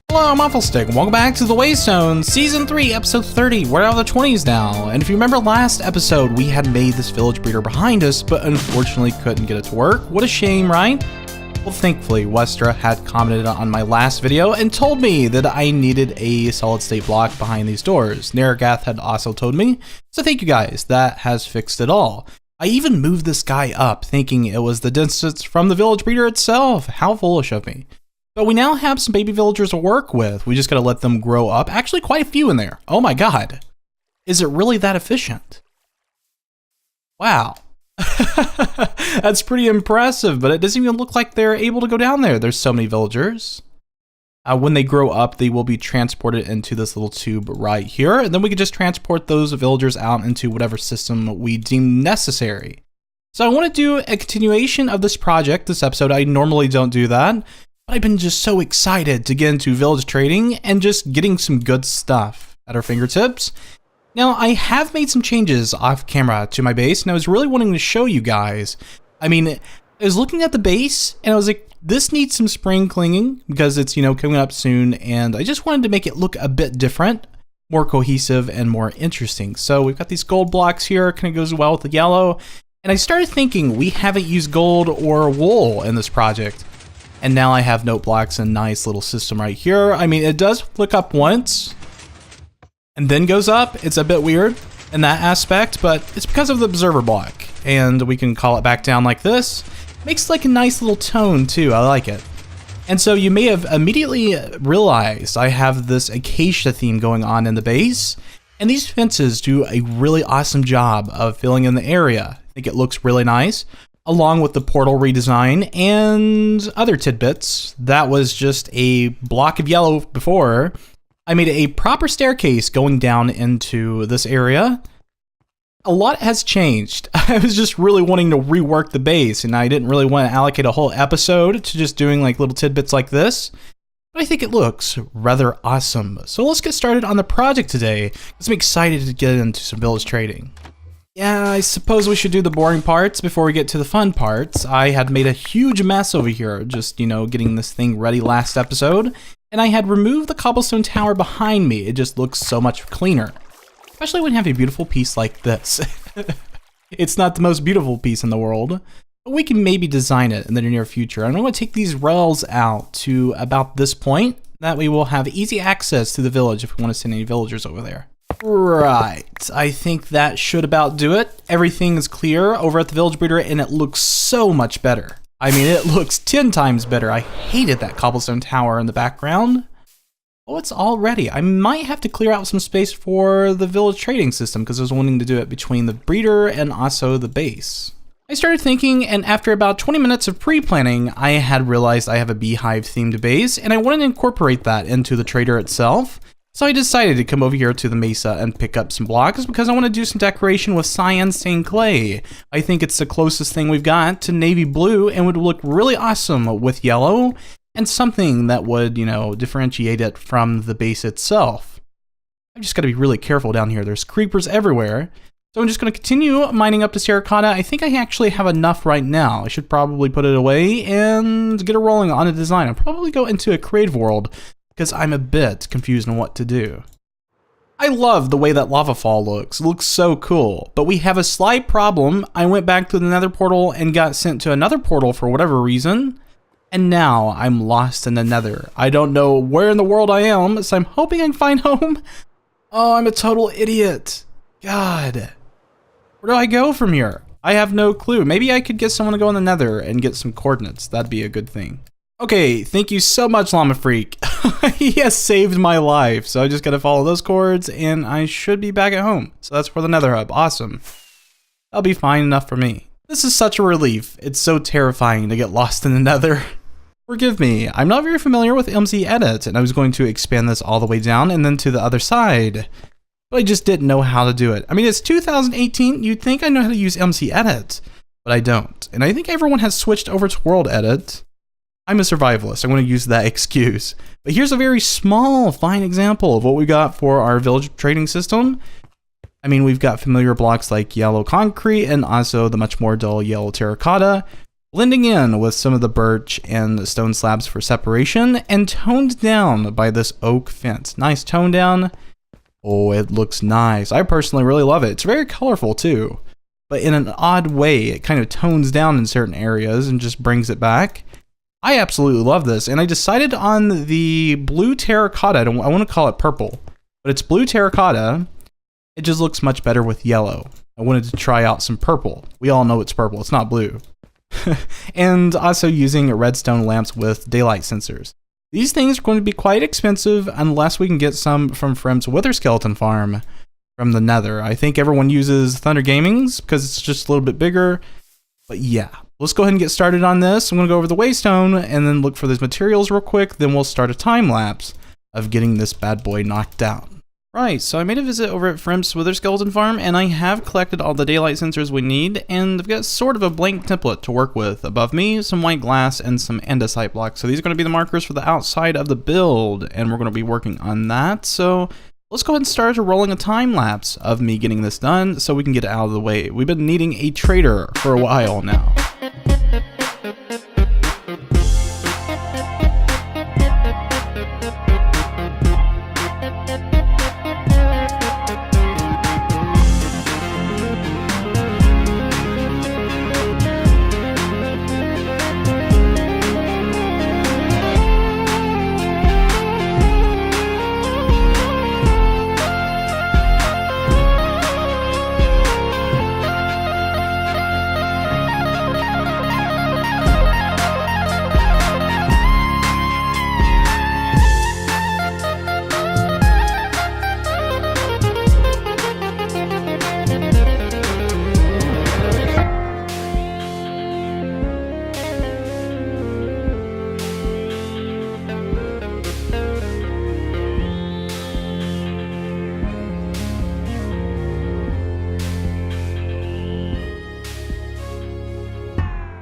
Hello, I'm Wafflestick, and welcome back to the WayStone Season 3, Episode 30. We're out of the 20s now, and if you remember last episode, we had made this village breeder behind us, but unfortunately couldn't get it to work. What a shame, right? Well, thankfully, Westra had commented on my last video and told me that I needed a solid-state block behind these doors. Naragath had also told me, so thank you guys, that has fixed it all. I even moved this guy up, thinking it was the distance from the village breeder itself. How foolish of me. But we now have some baby villagers to work with. We just gotta let them grow up. Actually, quite a few in there. Oh my god. Is it really that efficient? Wow. That's pretty impressive, but it doesn't even look like they're able to go down there. There's so many villagers. When they grow up, they will be transported into this little tube right here, and then we can just transport those villagers out into whatever system we deem necessary. So I want to do a continuation of this project, this episode. I normally don't do that. I've been just so excited to get into village trading and just getting some good stuff at our fingertips. Now, I have made some changes off camera to my base, and I was really wanting to show you guys. I mean, I was looking at the base, and I was like, this needs some spring cleaning because it's, coming up soon, and I just wanted to make it look a bit different, more cohesive, and more interesting. So we've got these gold blocks here, kind of goes well with the yellow, and I started thinking we haven't used gold or wool in this project. And now I have note blocks and a nice little system right here. I mean, it does flick up once and then goes up. It's a bit weird in that aspect, but it's because of the observer block. And we can call it back down like this. Makes like a nice little tone too. I like it. And so you may have immediately realized I have this acacia theme going on in the base. And these fences do a really awesome job of filling in the area. I think it looks really nice, along with the portal redesign and other tidbits. That was just a block of yellow before. I made a proper staircase going down into this area. A lot has changed. I was just really wanting to rework the base, and I didn't really want to allocate a whole episode to just doing like little tidbits like this. But I think it looks rather awesome. So let's get started on the project today, because I'm excited to get into some village trading. Yeah, I suppose we should do the boring parts before we get to the fun parts. I had made a huge mess over here, just, getting this thing ready last episode. And I had removed the cobblestone tower behind me. It just looks so much cleaner. Especially when you have a beautiful piece like this. It's not the most beautiful piece in the world, but we can maybe design it in the near future. I'm going to take these rails out to about this point. That way we'll have easy access to the village if we want to send any villagers over there. Right, I think that should about do it. Everything is clear over at the village breeder, and it looks so much better. I mean, it looks 10 times better. I hated that cobblestone tower in the background. Oh, it's all ready. I might have to clear out some space for the village trading system because I was wanting to do it between the breeder and also the base. I started thinking, and after about 20 minutes of pre-planning, I had realized I have a beehive-themed base, and I wanted to incorporate that into the trader itself. So I decided to come over here to the mesa and pick up some blocks because I want to do some decoration with cyan stained clay. I think it's the closest thing we've got to navy blue and would look really awesome with yellow and something that would, differentiate it from the base itself. I've just got to be really careful down here. There's creepers everywhere. So I'm just going to continue mining up this terracotta. I think I actually have enough right now. I should probably put it away and get it rolling on a design. I'll probably go into a creative world, because I'm a bit confused on what to do. I love the way that lava fall looks. It looks so cool. But we have a slight problem. I went back to the nether portal and got sent to another portal for whatever reason. And now I'm lost in the nether. I don't know where in the world I am, so I'm hoping I can find home. Oh, I'm a total idiot. God. Where do I go from here? I have no clue. Maybe I could get someone to go in the nether and get some coordinates. That'd be a good thing. Okay, thank you so much, Llama Freak. He has saved my life, so I just gotta follow those cords, and I should be back at home. So that's for the Nether Hub. Awesome. That'll be fine enough for me. This is such a relief. It's so terrifying to get lost in the Nether. Forgive me, I'm not very familiar with MC Edit, and I was going to expand this all the way down and then to the other side. But I just didn't know how to do it. I mean, it's 2018, you'd think I know how to use MC Edit, but I don't. And I think everyone has switched over to World Edit. I'm a survivalist. I'm going to use that excuse. But here's a very small, fine example of what we got for our village trading system. I mean, we've got familiar blocks like yellow concrete and also the much more dull yellow terracotta. blending in with some of the birch and stone slabs for separation, and toned down by this oak fence. Nice tone down. Oh, it looks nice. I personally really love it. It's very colorful too, but in an odd way. It kind of tones down in certain areas and just brings it back. I absolutely love this, and I decided on the blue terracotta. I want to call it purple, but it's blue terracotta. It just looks much better with yellow. I wanted to try out some purple. We all know it's purple, it's not blue. And also using redstone lamps with daylight sensors. These things are going to be quite expensive unless we can get some from Frem's Wither Skeleton Farm from the Nether. I think everyone uses Thunder Gaming's because it's just a little bit bigger. But yeah, let's go ahead and get started on this. I'm going to go over the waystone and then look for these materials real quick. Then we'll start a time lapse of getting this bad boy knocked out. Right, so I made a visit over at Frem's Wither Skeleton Farm, and I have collected all the daylight sensors we need, and I've got sort of a blank template to work with. Above me, some white glass and some andesite blocks. So these are going to be the markers for the outside of the build, and we're going to be working on that. So let's go ahead and start rolling a time lapse of me getting this done so we can get it out of the way. We've been needing a trader for a while now.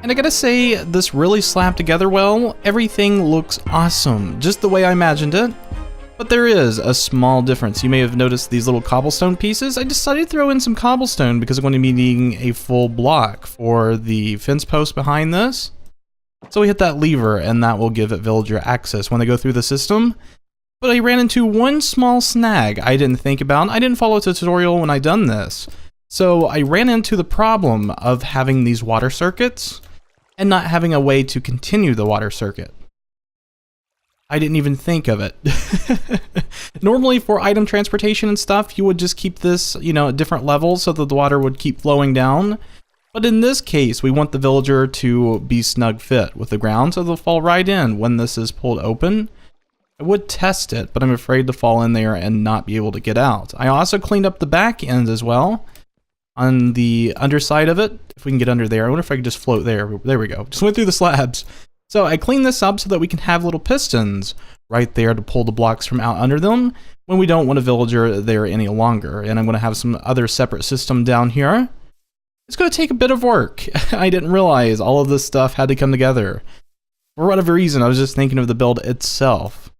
And I gotta say, this really slapped together well. Everything looks awesome, just the way I imagined it. But there is a small difference. You may have noticed these little cobblestone pieces. I decided to throw in some cobblestone because I'm going to be needing a full block for the fence post behind this. So we hit that lever, and that will give it villager access when they go through the system. But I ran into one small snag I didn't think about. I didn't follow the tutorial when I done this. So I ran into the problem of having these water circuits and not having a way to continue the water circuit. I didn't even think of it. Normally for item transportation and stuff, you would just keep this, at different levels so that the water would keep flowing down. But in this case, we want the villager to be snug fit with the ground so they'll fall right in when this is pulled open. I would test it, but I'm afraid to fall in there and not be able to get out. I also cleaned up the back end as well. On the underside of it, if we can get under there. I wonder if I could just float there. There we go. Just went through the slabs. So I cleaned this up so that we can have little pistons right there to pull the blocks from out under them when we don't want a villager there any longer. And I'm going to have some other separate system down here. It's going to take a bit of work. I didn't realize all of this stuff had to come together. For whatever reason, I was just thinking of the build itself.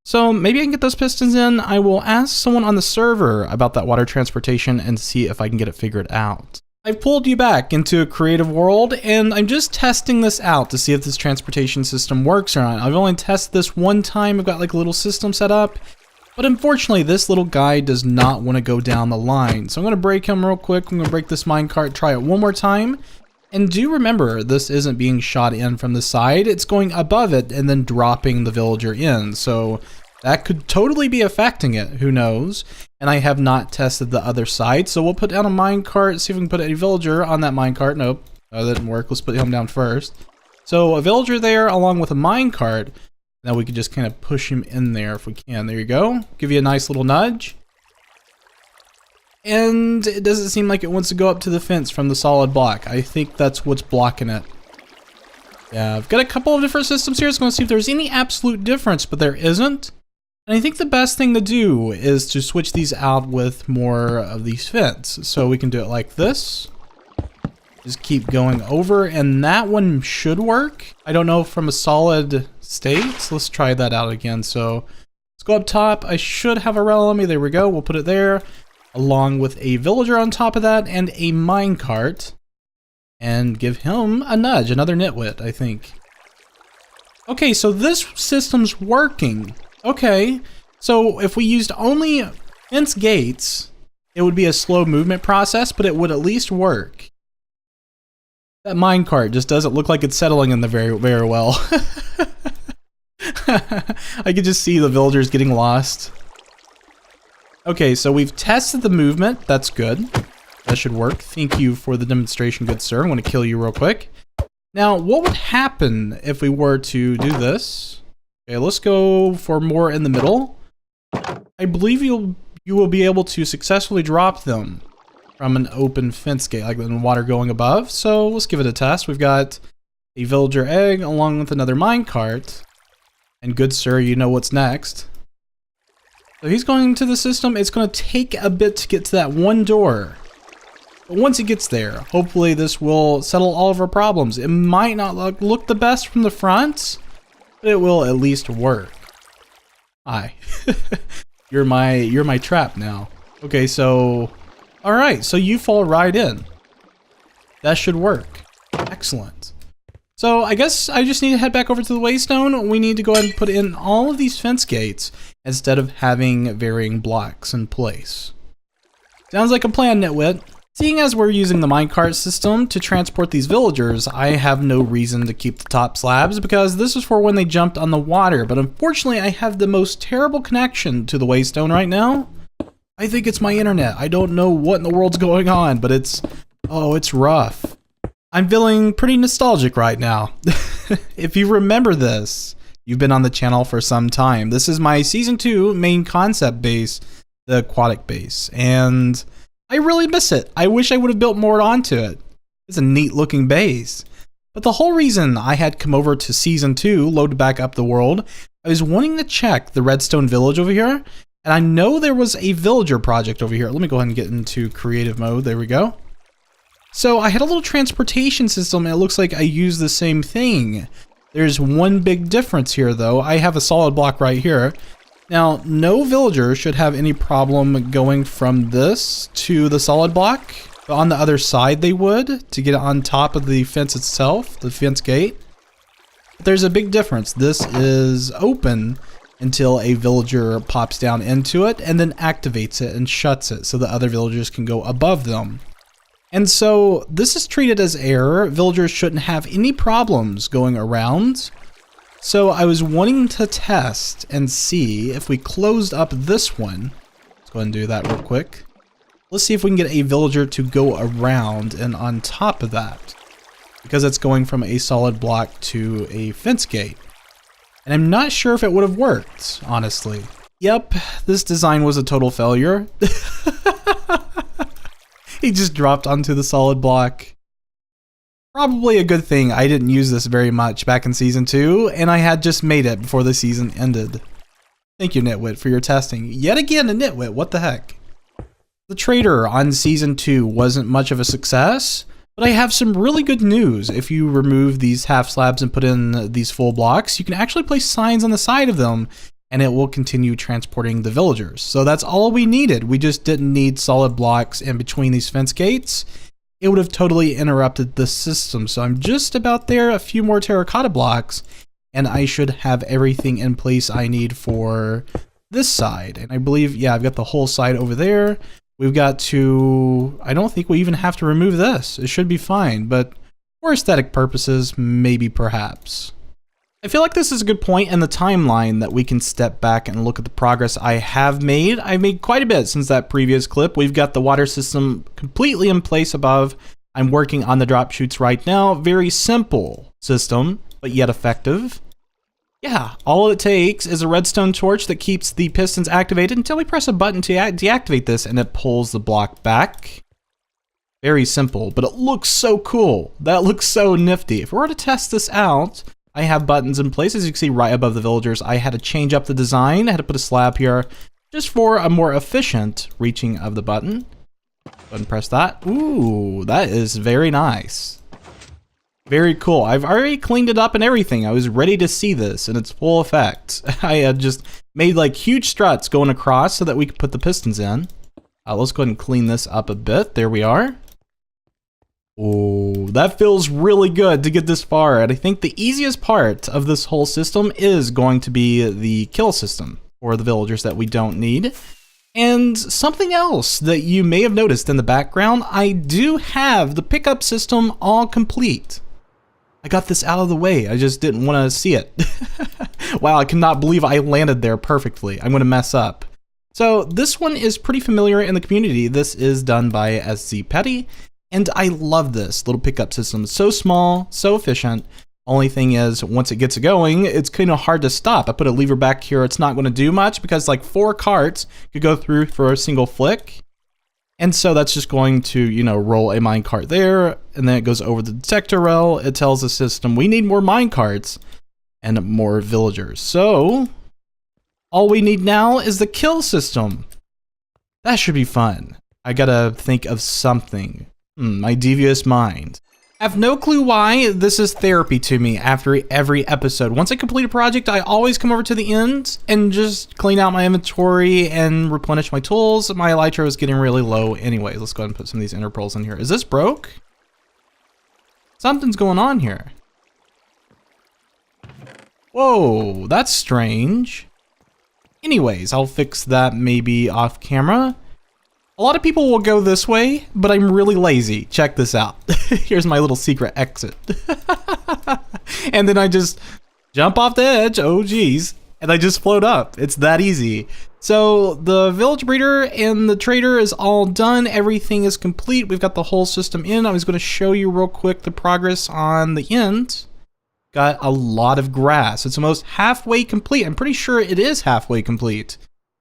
So maybe I can get those pistons in. I will ask someone on the server about that water transportation and see if I can get it figured out. I've pulled you back into a creative world, and I'm just testing this out to see if this transportation system works or not. I've only tested this one time. I've got like a little system set up, but unfortunately this little guy does not want to go down the line. So I'm going to break him real quick. I'm going to break this minecart, try it one more time. And do remember, this isn't being shot in from the side. It's going above it and then dropping the villager in. So that could totally be affecting it. Who knows? And I have not tested the other side. So we'll put down a minecart, see if we can put a villager on that minecart. Nope, that didn't work. Let's put him down first. So a villager there along with a minecart. Now we can just kind of push him in there if we can. There you go. Give you a nice little nudge. And it doesn't seem like it wants to go up to the fence from the solid block. I think that's what's blocking it. Yeah, I've got a couple of different systems here. So I'm going to see if there's any absolute difference, but there isn't. And I think the best thing to do is to switch these out with more of these fence. So we can do it like this. Just keep going over, and that one should work. I don't know from a solid state. So let's try that out again. So let's go up top. I should have a rel on me. There we go. We'll put it there, along with a villager on top of that and a minecart. and give him a nudge, another nitwit, I think. Okay, so this system's working. Okay, so if we used only fence gates, it would be a slow movement process, but it would at least work. That minecart just doesn't look like it's settling in there very well. I could just see the villagers getting lost. Okay, so we've tested the movement. That's good. That should work. Thank you for the demonstration, good sir. I'm going to kill you real quick. Now, what would happen if we were to do this? Okay, let's go for more in the middle. I believe you will be able to successfully drop them from an open fence gate, like the water going above. So let's give it a test. We've got a villager egg along with another minecart. And good sir, you know what's next. So he's going to the system. It's going to take a bit to get to that one door. But once it gets there, hopefully this will settle all of our problems. It might not look the best from the front, but it will at least work. Hi. You're my trap now. Okay, so all right, so you fall right in. That should work. Excellent. So I guess I just need to head back over to the Waystone. We need to go ahead and put in all of these fence gates instead of having varying blocks in place. Sounds like a plan, nitwit. Seeing as we're using the minecart system to transport these villagers, I have no reason to keep the top slabs because this is for when they jumped on the water, but unfortunately I have the most terrible connection to the Waystone right now. I think it's my internet. I don't know what in the world's going on, but it's rough. I'm feeling pretty nostalgic right now. If you remember this, you've been on the channel for some time. This is my Season 2 main concept base, the aquatic base, and I really miss it. I wish I would have built more onto it. It's a neat looking base. But the whole reason I had come over to Season 2, load back up the world, I was wanting to check the redstone village over here, and I know there was a villager project over here. Let me go ahead and get into creative mode. There we go. So I had a little transportation system, and it looks like I used the same thing. There's one big difference here, though. I have a solid block right here. Now, no villager should have any problem going from this to the solid block, but on the other side they would, to get on top of the fence itself, the fence gate. But there's a big difference. This is open until a villager pops down into it and then activates it and shuts it so the other villagers can go above them. And so this is treated as air. Villagers shouldn't have any problems going around. So I was wanting to test and see if we closed up this one. Let's go ahead and do that real quick. Let's see if we can get a villager to go around and on top of that, because it's going from a solid block to a fence gate. And I'm not sure if it would have worked, honestly. Yep, this design was a total failure. He just dropped onto the solid block. Probably a good thing I didn't use this very much back in Season 2, and I had just made it before the season ended. Thank you, Nitwit, for your testing. Yet again, a Nitwit, what the heck? The trader on Season 2 wasn't much of a success, but I have some really good news. If you remove these half slabs and put in these full blocks, you can actually place signs on the side of them, and it will continue transporting the villagers. So that's all we needed. We just didn't need solid blocks in between these fence gates. It would have totally interrupted the system. So I'm just about there, a few more terracotta blocks, and I should have everything in place I need for this side. And I believe, yeah, I've got the whole side over there. We've got to, I don't think we even have to remove this. It should be fine, but for aesthetic purposes, maybe perhaps. I feel like this is a good point in the timeline that we can step back and look at the progress I have made. I've made quite a bit since that previous clip. We've got the water system completely in place above. I'm working on the drop chutes right now. Very simple system, but yet effective. Yeah, all it takes is a redstone torch that keeps the pistons activated until we press a button to deactivate this, and it pulls the block back. Very simple, but it looks so cool. That looks so nifty. If we were to test this out, I have buttons in place, as you can see right above the villagers. I had to change up the design. I had to put a slab here just for a more efficient reaching of the button. Go ahead and press that. Ooh, that is very nice. Very cool. I've already cleaned it up and everything. I was ready to see this in its full effect. I had just made like huge struts going across so that we could put the pistons in. Let's go ahead and clean this up a bit. There we are. Oh, that feels really good to get this far. And I think the easiest part of this whole system is going to be the kill system for the villagers that we don't need. And something else that you may have noticed in the background, I do have the pickup system all complete. I got this out of the way. I just didn't want to see it. Wow, I cannot believe I landed there perfectly. I'm going to mess up. So this one is pretty familiar in the community. This is done by SZ Petty. And I love this little pickup system. It's so small, so efficient. Only thing is, once it gets going, it's kind of hard to stop. I put a lever back here. It's not going to do much because like 4 carts could go through for a single flick. And so that's just going to, you know, roll a mine cart there. And then it goes over the detector rail. It tells the system we need more mine carts and more villagers. So all we need now is the kill system. That should be fun. I gotta think of something. My devious mind. I have no clue why this is therapy to me after every episode. Once I complete a project, I always come over to the end and just clean out my inventory and replenish my tools. My elytra is getting really low anyway. Let's go ahead and put some of these ender pearls in here. Is this broke? Something's going on here. Whoa, that's strange. Anyways, I'll fix that maybe off camera. A lot of people will go this way, but I'm really lazy. Check this out. Here's my little secret exit. And then I just jump off the edge. Oh, geez. And I just float up. It's that easy. So the village breeder and the trader is all done. Everything is complete. We've got the whole system in. I was going to show you real quick the progress on the end. Got a lot of grass. It's almost halfway complete. I'm pretty sure it is halfway complete.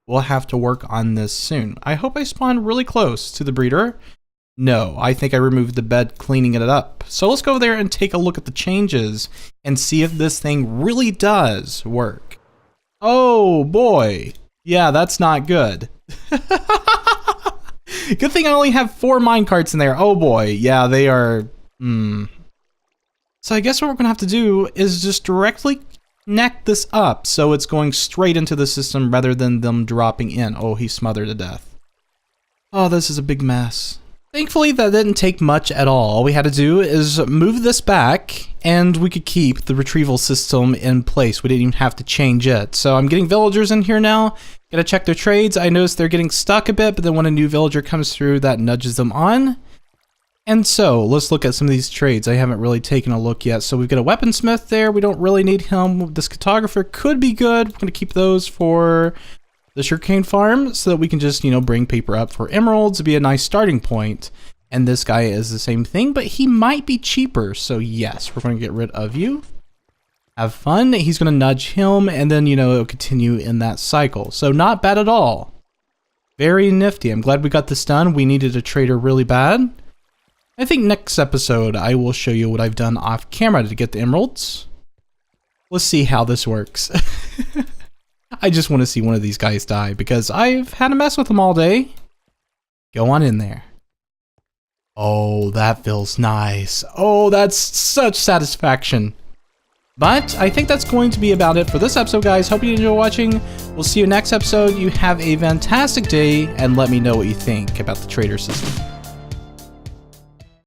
We'll have to work on this soon. I hope I spawned really close to the breeder. No, I think I removed the bed cleaning it up. So let's go there and take a look at the changes and see if this thing really does work. Oh boy. Yeah, that's not good. Good thing I only have 4 minecarts in there. Oh boy. Yeah, they are... So I guess what we're gonna have to do is just directly connect this up so it's going straight into the system rather than them dropping in. Oh, he's smothered to death. Oh, this is a big mess. Thankfully, that didn't take much at all. All we had to do is move this back and we could keep the retrieval system in place. We didn't even have to change it. So I'm getting villagers in here now. Gotta check their trades. I noticed they're getting stuck a bit, but then when a new villager comes through, that nudges them on. And so let's look at some of these trades. I haven't really taken a look yet. So we've got a weaponsmith there. We don't really need him. This cartographer could be good. We're going to keep those for the sugarcane farm so that we can just, you know, bring paper up for emeralds. It'd be a nice starting point. And this guy is the same thing, but he might be cheaper. So yes, we're going to get rid of you. Have fun. He's going to nudge him and then, you know, it'll continue in that cycle. So not bad at all. Very nifty. I'm glad we got this done. We needed a trader really bad. I think next episode I will show you what I've done off camera to get the emeralds. Let's see how this works. I just want to see one of these guys die because I've had to mess with them all day. Go on in there. Oh, that feels nice. Oh, that's such satisfaction. But I think that's going to be about it for this episode, guys. Hope you enjoy watching. We'll see you next episode. You have a fantastic day and let me know what you think about the trader system.